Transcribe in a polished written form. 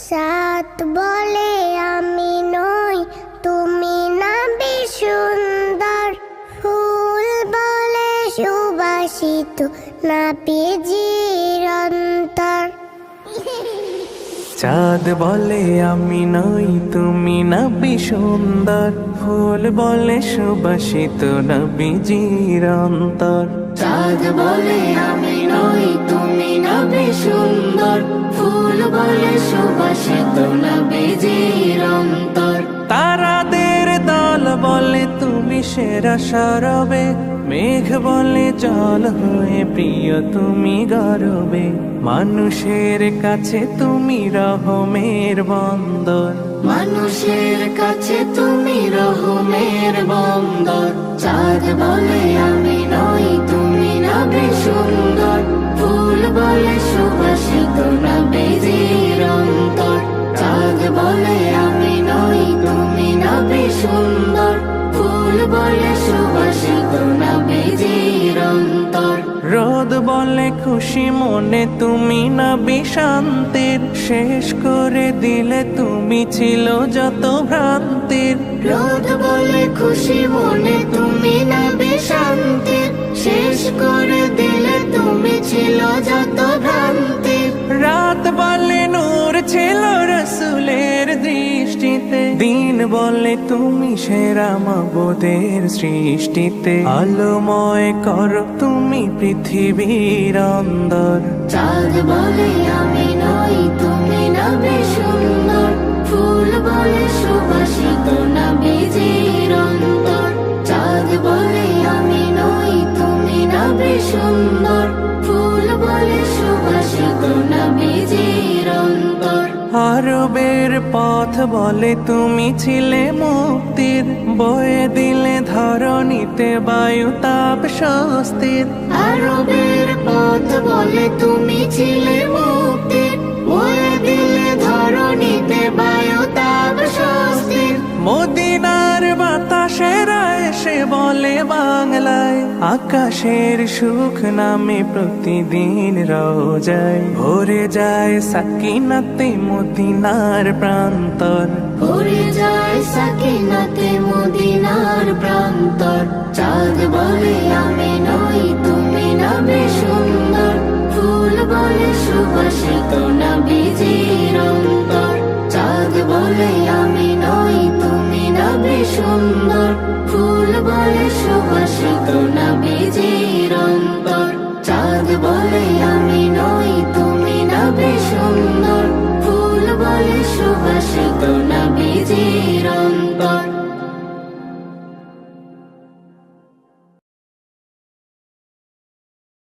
সাত বলে আমি নই, তুমি না সুন্দর। ফুল বলে সুবাসিত, না বীজির অন্তর। চাঁদ বলে আমি নই, তুমি নবী সুন্দর। ফুল বলে সুবাসিত, নবীজির অন্তর। চাঁদ বলে আমি নই, তুমি নবী সুন্দর। ফুল বলে সুবাসিত, নবীজির অন্তর। তারাদের দল বলে তুমি সেরা সরবে। মেঘ বলে জল হয়ে প্রিয় তুমি গরবে। মানুষের কাছে তুমি রহমের বন্দর। মানুষের কাছে তুমি রহমের বন্দর। চাঁদ বলে আমি নই, তুমি নবী সুন্দর। ফুল বলে সুবাসিত, নবীজির অন্তর। চাঁদ বলে আমি নই, তুমি নবী সুন্দর। ফুল বলে সুবাসিত, নবীজির অন্তর। রোদ বলে খুশি মনে তুমি নবী শান্তির। শেষ করে দিলে তুমি ছিল যত ভ্রান্তির। রোদ বলে খুশি মনে তুমি নবী শান্তির। শেষ করে দিলে তুমি ছিল যত ভ্রান্তির। রাত বলে নূর ছিল রসুলের দৃষ্টিতে। দিন বলে তুমি সেরা মাবুদের সৃষ্টিতে। আলোময় করো তুমি পৃথিবীর অন্দর। চাঁদ বলে আমি নই, তুমি নবী সুন্দর। ফুল বলে সুবাসিত, নবীজির অন্তর। চাঁদ বলে আমি নই, তুমি নবী সুন্দর। ফুল বলে সুবাসিত, নবীজির অন্তর। আরবের পথ বলে তুমি ছিলে মুক্তির। বয়ে দিলে ধরণীতে বায়ু তাপ স্বস্তির। আরবের পথ বলে তুমি ছিলে মুক্তির। বয়ে দিলে ধরণীতে বায়ু তাপ স্বস্তির। মদিনার বাতাসেরা এসে বলে বাংলায়। আকাশের সুখ নামে প্রতিদিন রোজায়। ভরে যায় সাকিনাতে মদিনার প্রান্তর। ভরে যায় সাকিনাতে মদিনার প্রান্তর। চাঁদ বলে আমি নই, তুমি নবী সুন্দর। ফুল বলে সুবাসিত, নবীজির অন্তর। চাঁদ বলে আমি নই, তুমি নবী সুন্দর। ফুল বলে সুবাসিত, নবীজির অন্তর। চাঁদ বলে আমি নই, তুমি নবী সুন্দর। ফুল বলে সুবাসিত, নবীজির অন্তর।